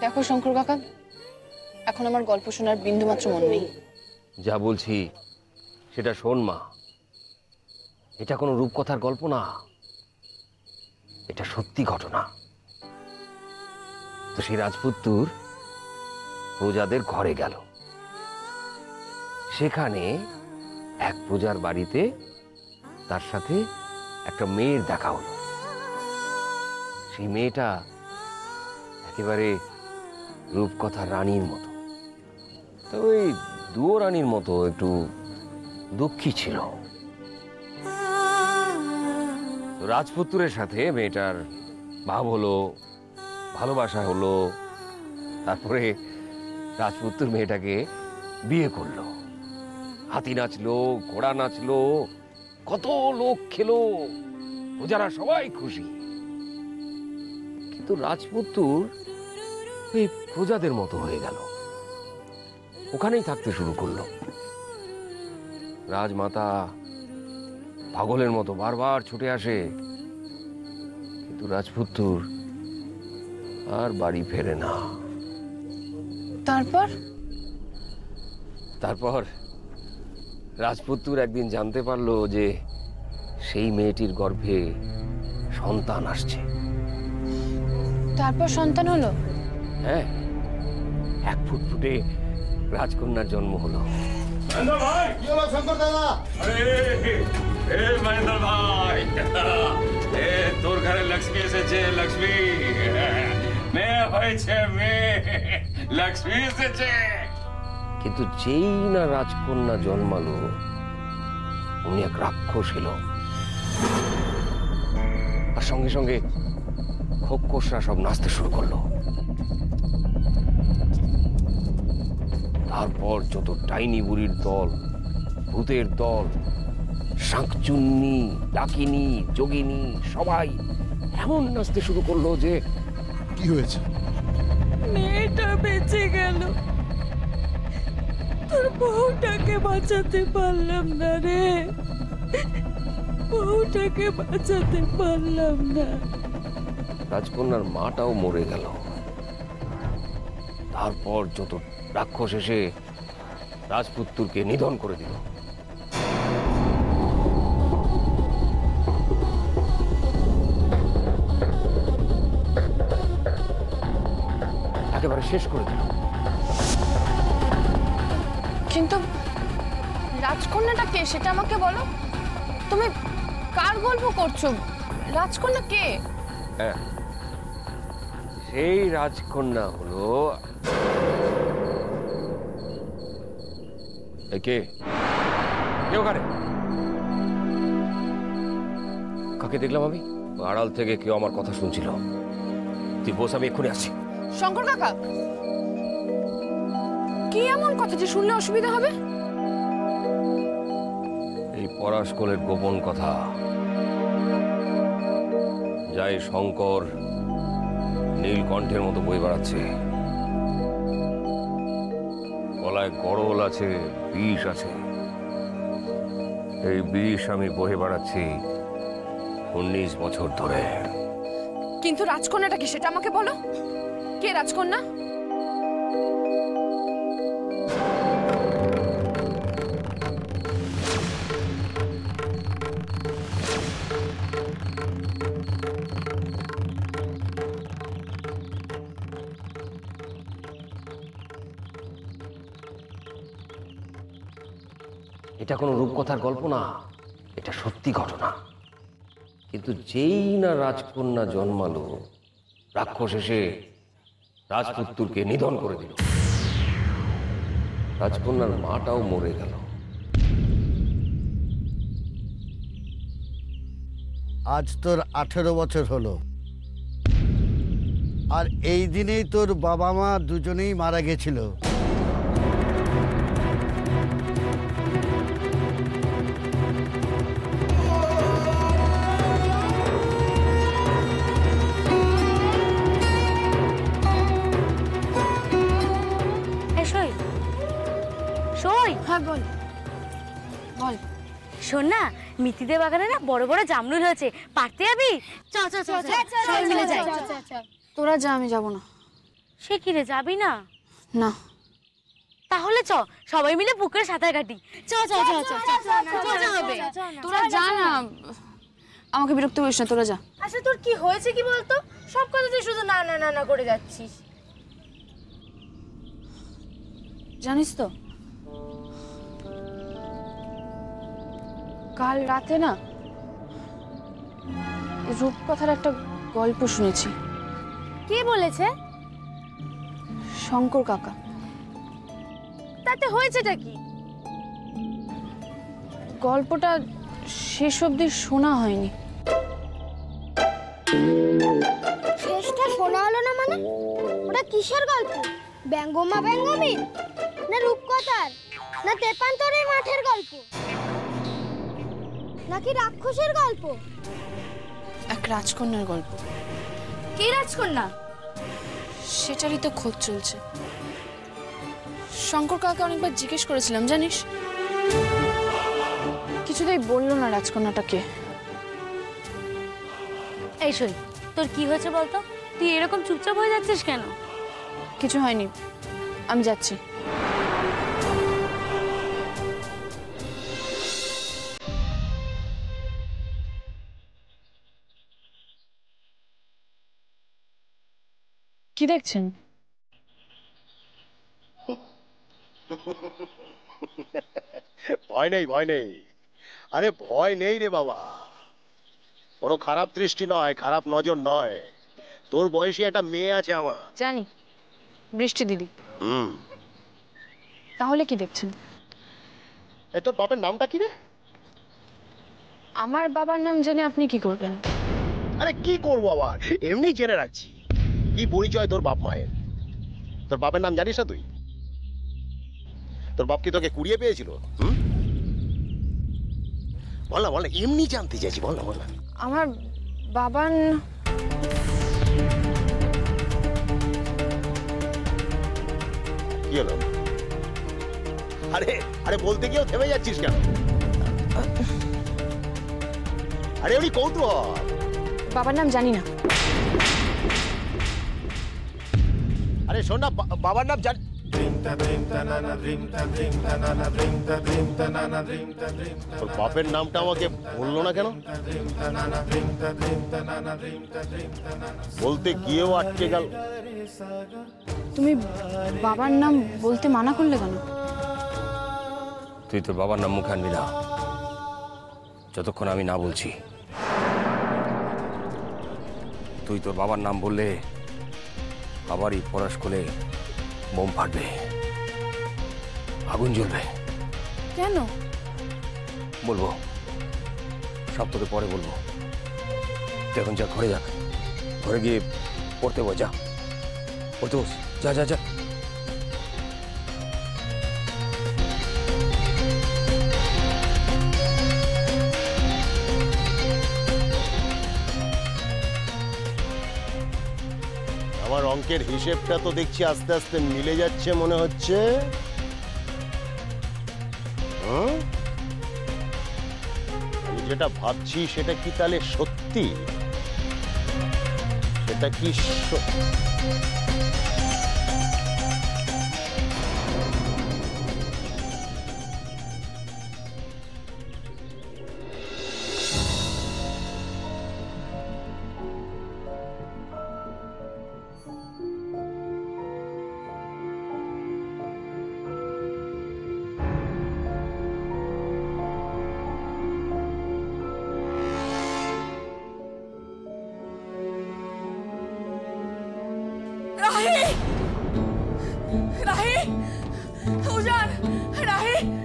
দেখো শঙ্কর কাকা, এখন আমার গল্প শোনার বিন্দুমাত্র মন নেই। যা বলছি সেটা শোন মা, এটা কোনো রূপকথার গল্প না, এটা সত্যি ঘটনা। তো সেই রাজপুত্তুর প্রজাদের ঘরে গেল, সেখানে এক প্রজার বাড়িতে তার সাথে একটা মেয়ের দেখা হলো। সেই মেয়েটা একেবারে রূপকথার রানীর মতো, তো ওই দুয়ো রানীর মতো একটু দুঃখী ছিল। রাজপুত্রের সাথে মেয়েটার ভাব হলো, ভালোবাসা হলো, তারপরে রাজপুত্র মেয়েটাকে বিয়ে করলো। হাতি নাচলো, ঘোড়া নাচলো, কত লোক খেলো, প্রজারা সবাই খুশি। কিন্তু রাজপুত্র এই প্রজাদের মতো হয়ে গেল, ওখানেই থাকতে শুরু করলো। রাজমাতা পাগলের মতো বারবার ছুটে আসে, কিন্তু রাজপুত্র আর বাড়ি ফেরে না। তারপর রাজপুত্র একদিন জানতে পারলো যে সেই মেয়েটির গর্ভে সন্তান আসছে। তারপর সন্তান হলো? হ্যাঁ, এক ফুটফুটে রাজকন্যার জন্ম হলো। মহেন্দ্র ভাই, কি হলো শঙ্কর দাদা? মহেন্দ্র ভাই, তোর ঘরে লক্ষ্মী এসেছে। লক্ষ্মী মেয়ে হয়েছে, মেয়ে লক্ষ্মী এসেছে। কিন্তু যেই না রাজকন্যা জন্মালো, উনি এক রাক্ষস এলো, আর সঙ্গে সঙ্গে খোকসরা সব নাচতে শুরু করলো। তারপর যত ডাইনি বুড়ির দল, ভূতের দল, শাঁকচুন্নি, ডাকিনী, যোগিনী সবাই এমন নাচতে শুরু করলো যে। কি হয়েছে? মেয়েটা বেঁচে গেল, তোর বউটাকে বাঁচাতে পারলাম না রে, বউটাকে বাঁচাতে পারলাম না। রাজকন্যার মাটাও মরে গেল। তারপর যত রাক্ষস এসে রাজপুত্রকে নিধন করে দিল। একেবারে শেষ করে দিল। কিন্তু রাজকন্যাটা কে সেটা আমাকে বলো। তুমি কার গল্প করছো? রাজকন্যা কে? হ্যাঁ, সেই রাজকন্যা হলো কে? ওখানে কাকে দেখলাম আমি? আড়াল থেকে কেউ আমার কথা শুনছিল। তুই বস, আমি এক্ষুনি আসছি। শঙ্কর কাকা, কি এমন কথা যে শুনলে অসুবিধা হবে? এই পরাশকলের গোপন কথা, যাই শঙ্কর নীলকণ্ঠের মতো বই বেড়াচ্ছে। গলায় গড়ল আছে, বিষ আছে। এই বিষ আমি বহে বেড়াচ্ছি 19 বছর ধরে। কিন্তু রাজকন্যাটা কি সেটা আমাকে বলো। কে রাজকন্যা? এটা কোনো রূপকথার গল্প না, এটা সত্যি ঘটনা। কিন্তু যেই না রাজকন্যা জন্মালো, রাক্ষস এসে রাজপুত্রকে নিধন করে দিল। রাজকন্যার মাটাও মরে গেল। আজ তোর 18 বছর হলো, আর এই দিনেই তোর বাবা মা দুজনেই মারা গেছিল। হ্যাঁ বল বল। শোন না, মিতিদের বাগানে না বড় বড় জামরুল হয়েছে, পারতে যাবি? তোরা যা, আমি যাব না। সে কি রে, যাবি না? না। তাহলে চ, সবাই মিলে পুকুরে সাঁতার কাটি। চ চ চ চ হবে, তোরা যা না, আমাকে বিরক্ত করিস না, তোরা যা। আচ্ছা তোর কি হয়েছে কি বলতো? সব কথাতে শুধু না না না না করে যাচ্ছিস। জানিস তো, কাল রাতে না রূপকথার একটা গল্প শুনেছি। কে বলেছে? শঙ্কর কাকা। তাতে হয়েছেটা কি? গল্পটা শেষ অবধি শোনা হয়নি। শেষটা শোনা হলো না মানে? ওটা কিসের গল্প? ব্যঙ্গমা ব্যঙ্গমীর, না রূপকথার, না তেপান্তরের মাঠের গল্প, নাকি রাক্ষসের গল্প? এক রাজকন্যার গল্প। কে রাজকন্যা? সেটারই তো খোঁজ চলছে। শঙ্কর কাকা অনেকবার জিজ্ঞেস করেছিলাম, জানিস, কিছুতেই বললো না রাজকন্যাটা কে। এই শোন, তোর কি হয়েছে বলতো? তুই এরকম চুপচাপ হয়ে যাচ্ছিস কেন? কিছু হয়নি, আমি যাচ্ছি। কি দেখছেন? ভয় নেই, ভয় নেই। আরে ভয় নেই রে বাবা, কোনো খারাপ দৃষ্টি নয়, খারাপ নজর নয়। তোর বয়সী একটা মেয়ে আছে আমার। জানি, বৃষ্টি দিদি। তাহলে কি দেখছেন? এ তোর বাপের নামটা কি রে? আমার বাবার নাম জেনে আপনি কি করবেন? আরে কি করবো আবার, এমনি জেনে রাখছি। কি পরিচয় তোর বাপ মায়ের? তোর বাপের নাম জানিস না তুই? তোর বাপ কি তোকে কুড়িয়ে পেয়েছিল? বল না, বল না, এমনি জানতে চাইছি, বল না, বল না। আমার বাবার কি হলো? আরে আরে বলতে গিয়েও থেমে যাচ্ছিস কেন? আরে উনি কৌতূহল। বাবার নাম জানি না। আরে শোন না, বাবার নাম জান। তোর বাপের নামটা আমাকে বললো না কেন? বলতে গিয়েও আটকে গেল। তুমি বাবার নাম বলতে মানা করলে কেন? তুই তোর বাবার নাম মুখে আনবি না যতক্ষণ আমি না বলছি। তুই তোর বাবার নাম বললে আবারই পরস্কলে বোম ফাটবে, আগুন জ্বলবে। কেন? বলবো, সব তোকে পরে বলবো। তুই এখন যা, ঘরে যা, ঘরে গিয়ে পড়তে বস, যা পড়তে বস, যা যা যা। আমার অঙ্কের হিসেবটা তো দেখছি আস্তে আস্তে মিলে যাচ্ছে মনে হচ্ছে। আমি যেটা ভাবছি সেটা কি তাহলে সত্যি? সেটা কি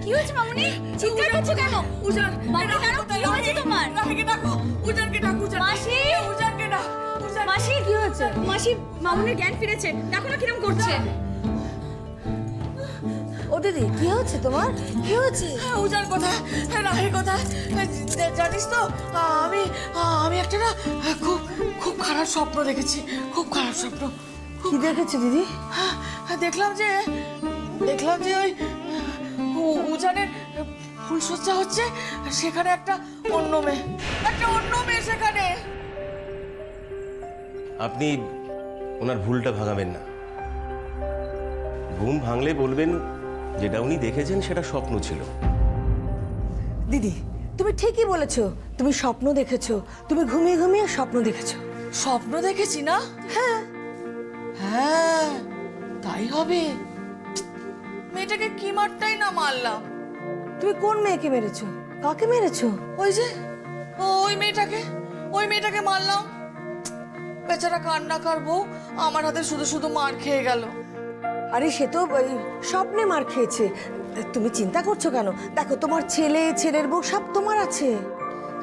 কি হয়েছে মামুনি? চিৎকার করছো কেন? উজান, মাকে ডাকো, কি হয়েছে তোমার? রাহিকে ডাকো, উজানকে ডাকো, উজান। মাসি, উজানকে ডাক, উজান। মাসি কি হয়েছে? মাসি, মামুনির জ্ঞান ফিরেছে, দেখো না কিরকম করছে। ও দিদি, কি হচ্ছে তোমার? কি হচ্ছে? উজান কোথায়? রাহি কোথায়? জানিস তো, আমি একটা না খুব খুব খারাপ স্বপ্ন দেখেছি, খুব খারাপ স্বপ্ন। কি দেখেছো দিদি? দেখলাম যে ওই উজানের ফুলসজ্জা হচ্ছে, সেখানে একটা অন্য মেয়ে সেখানে। আপনি ওনার ভুলটা ভাঙাবেন না। ঘুম ভাঙলে বলবেন যেটা উনি দেখেছেন সেটা স্বপ্ন ছিল। দিদি তুমি ঠিকই বলেছো, তুমি স্বপ্ন দেখেছো, তুমি ঘুমিয়ে ঘুমিয়ে স্বপ্ন দেখেছো। স্বপ্ন দেখেছি না? হ্যাঁ হ্যাঁ তাই হবে। মেয়েটাকে কি মারটাই না মারলাম। তুমি কোন মেয়েকে মেরেছো? কাকে মেরেছো? ওই যে ওই মেয়েটাকে মারলাম। বেচারা কান্নাকার বউ আমার হাতে শুধু শুধু মার খেয়ে গেল। আরে সে তো স্বপ্নে মার খেয়েছে, তুমি চিন্তা করছো কেন? দেখো তোমার ছেলে, ছেলের বউ সব তোমার আছে।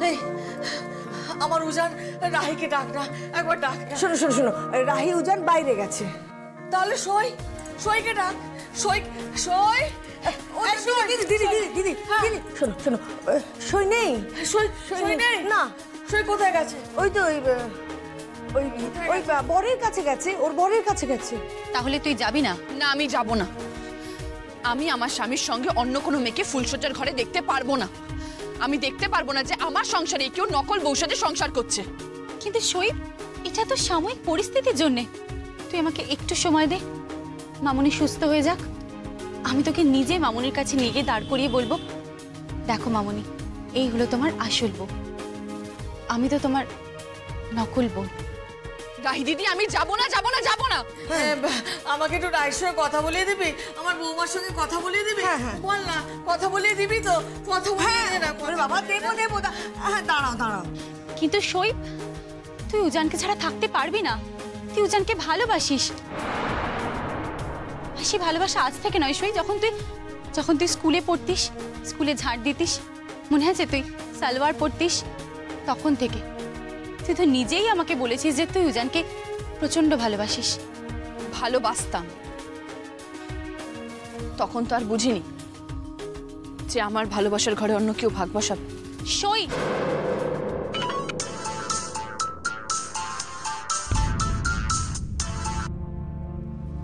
এই আমার উজান, রাহিকে ডাক না, একবার ডাক। শোনো শোনো শোনো, রাহি উজান বাইরে গেছে। তাহলে সইকে ডাক। সই দিদি দিদি দিদি দিদি দিদি শোনো শোনো, সই নেই, সই নেই না। সই কোথায় গেছে? ওই তো ওই বরের কাছে গেছে, ওর বরের কাছে গেছে। তাহলে তুই যাবি না? না আমি যাব না। আমি আমার স্বামীর সঙ্গে অন্য কোনো মেয়েকে ফুলসজ্জার ঘরে দেখতে পারবো না। আমি দেখতে পারবো না যে আমার সংসারে কেউ নকল বউর সাথে সংসার করছে। কিন্তু সই, এটা তো সাময়িক পরিস্থিতির জন্যে। তুই আমাকে একটু সময় দে, মামুনি সুস্থ হয়ে যাক। আমি তোকে নিজে মামুনির কাছে নিয়ে গিয়ে দাঁড় করিয়ে বলবো, দেখো মামুনি, এই হলো তোমার আসল বউ, আমি তো তোমার নকল বউ। রাহি দিদি আমি যাব না, যাব না, যাব না। আমাকে একটু রায়ের সঙ্গে কথা বলিয়ে দিবি, আমার বৌমার সঙ্গে কথা বলিয়ে দিবি। বল না, কথা বলিয়ে দিবি তো? কথা বলিয়ে দে না। বাবা দেবো দেবো। হ্যাঁ দাঁড়াও দাঁড়াও। কিন্তু সই, তুই উজানকে ছাড়া থাকতে পারবি না। তুই উজানকে ভালোবাসিস। সেই ভালোবাসা আজ থেকে নয় সই, যখন তুই স্কুলে পড়তিস, স্কুলে ঝাড় দিতিস, মনে আছে তুই সালোয়ার পরতিস, তখন থেকে তুই তো নিজেই আমাকে বলেছিস যে তুই উজানকে প্রচন্ড ভালোবাসিস। ভালোবাসতাম, তখন তো আর বুঝিনি যে আমার ভালোবাসার ঘরে অন্য কেউ ভাগ বসাবে। সই,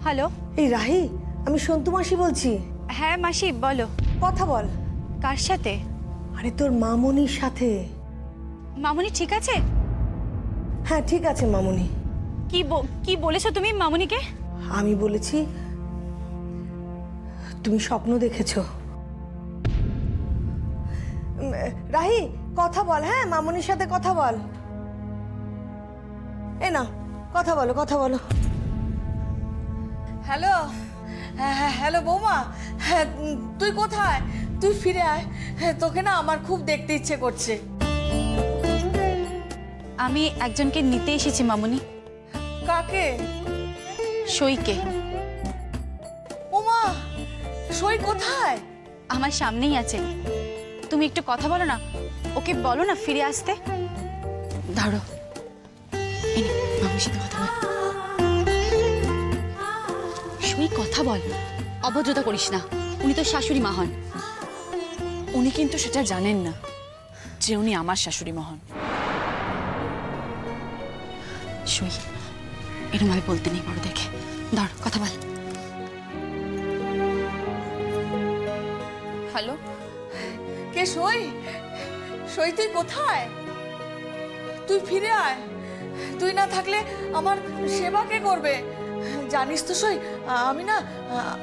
হ্যালো। এই রাহি, আমি সন্তু মাসি বলছি। হ্যাঁ মাসি বলো। কথা বল। কার সাথে? আরে তোর মামুনির সাথে। মামুনি ঠিক আছে? হ্যাঁ ঠিক আছে মামুনি। কি বলেছো তুমি মামুনিকে? আমি বলেছি তুমি স্বপ্ন দেখেছো। রাহি কথা বল। হ্যাঁ মামুনির সাথে কথা বল। এ না, কথা বলো, কথা বলো। হ্যালো, হ্যালো বৌমা, হ্যাঁ তুই কোথায়? তুই ফিরে আয়, তোকে না আমার খুব দেখতে ইচ্ছে করছে। আমি একজনকে নিতে এসেছি মামুনি। কাকে? সইকে। ওমা, সই কোথায়? আমার সামনেই আছে। তুমি একটু কথা বলো না, ওকে বলো না ফিরে আসতে। ধরো, মামুনির সাথে কথা বল। সই কথা বল, অভদ্রতা করিস না। উনি তো শাশুড়ি মা হন। উনি কিন্তু সেটা জানেন না যে উনি আমার শাশুড়ি মা হন। সই, এরকম ভাবে বলতে নেই বড় দেখে। ধর, কথা বল। হ্যালো, কে? সই? সই তুই কোথায়? তুই ফিরে আয়। তুই না থাকলে আমার সেবা কে করবে? জানিস তো সই,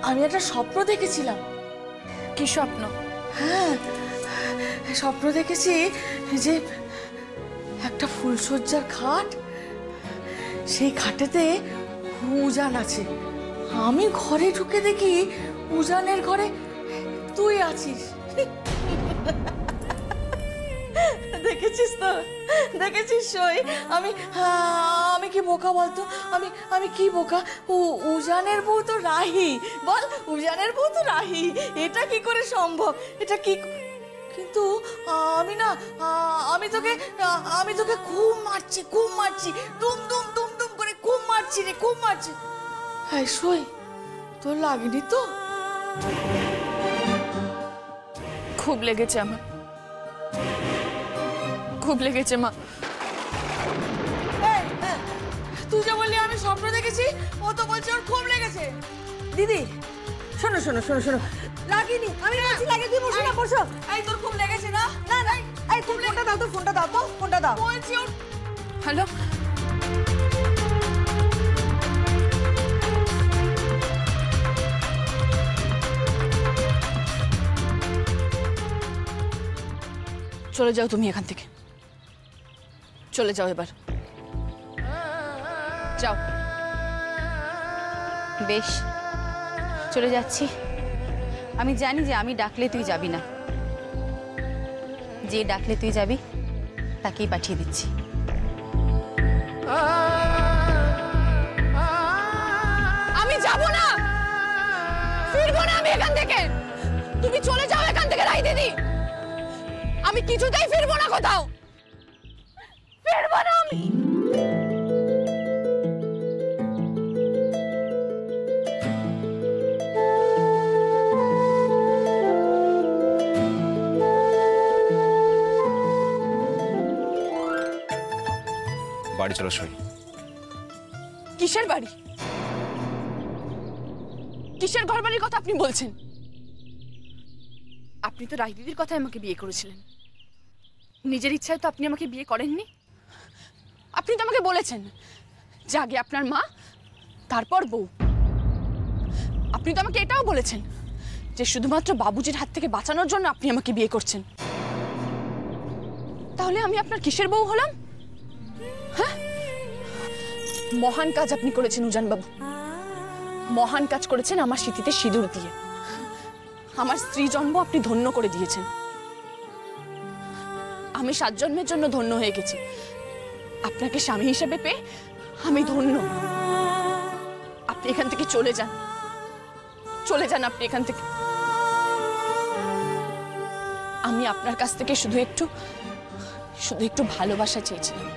আমি একটা স্বপ্ন দেখেছিলাম। কি স্বপ্ন? হ্যাঁ, স্বপ্ন দেখেছি যে একটা ফুলসজ্জার খাট, সেই খাটেতে উজান আছে। আমি ঘরে ঢুকে দেখি উজানের ঘরে তুই আছিস। দেখেছিস তো? দেখেছিস সই? আমি কি বোকা বলতো? আমি কি বোকা? উজানের বউ তো রাহি। বল, উজানের বউ তো রাহি। এটা কি করে সম্ভব? এটা কি? কিন্তু আমি তোকে খুব মারছি, দুম দুম দুম দুম করে খুব মারছি রে, খুব মারছি। হ্যাঁ সই, তোর লাগেনি তো? খুব লেগেছে আমার, খুব লেগেছে মা। তুই যে বললি আমি স্বপ্ন দেখেছি, ও তো বলছে ওর খুব লেগেছে। দিদি শোনো শোনো শোনো শোনো, লাগিনি, আমি বলছি লাগে। তুই বসো না, বসো। এই তোর খুব লেগেছে না? না না, এই তুমি ফোনটা দাও তো, ফোনটা দাও তো, ফোনটা দাও। বলছি ওর। হ্যালো, চলে যাও তুমি এখান থেকে, চলে যাও এবার, যাও। বেশ, চলে যাচ্ছি। আমি জানি যে আমি ডাকলে তুই যাবি না, যে ডাকলে তুই যাবি তাকেই পাঠিয়ে দিচ্ছি। আমি যাব না, ফিরবো না আমি এখান থেকে। তুমি চলে যাও এখান থেকে রাই দিদি, আমি কিছুতেই ফিরবো না, কোথাও ফিরবো না আমি। বাড়ি চলো সই। কিসের বাড়ি, কিসের ঘর বাড়ির কথা আপনি বলছেন? আপনি তো রাই দিদির কথায় আমাকে বিয়ে করেছিলেন, নিজের ইচ্ছায় তো আপনি আমাকে বিয়ে করেননি। আপনি তো আমাকে বলেছেন যে আগে আপনার মা, তারপর বউ। আপনি তো আমাকে এটাও বলেছেন যে শুধুমাত্র বাবুজির হাত থেকে বাঁচানোর জন্য আপনি আমাকে বিয়ে করছেন। তাহলে আমি আপনার কিসের বউ হলাম? হ্যাঁ, মহান কাজ আপনি করেছেন উজান বাবু, মহান কাজ করেছেন আমার স্মৃতিতে সিঁদুর দিয়ে। আমার স্ত্রী জন্ম আপনি ধন্য করে দিয়েছেন। আমি 7 জন্মের জন্য ধন্য হয়ে গেছি, আপনাকে স্বামী হিসেবে পেয়ে আমি ধন্য। আপনি এখান থেকে চলে যান, চলে যান আপনি এখান থেকে। আমি আপনার কাছ থেকে শুধু একটু ভালোবাসা চেয়েছিলাম,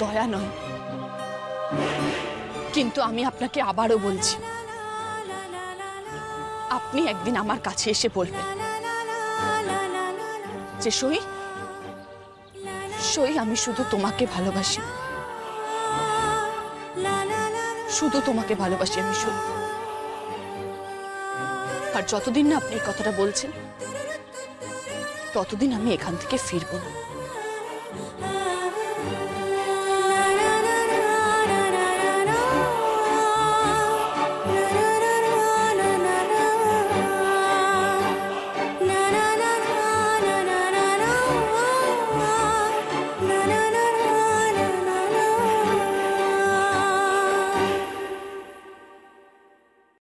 দয়া নয়। কিন্তু আমি আপনাকে আবারও বলছি, আপনি একদিন আমার কাছে এসে বলবেন যে সই, আমি শুধু তোমাকে ভালোবাসি, শুধু তোমাকে ভালোবাসি আমি সই। আর যতদিন না আপনি এই কথাটা বলছেন, ততদিন আমি এখান থেকে ফিরবো না।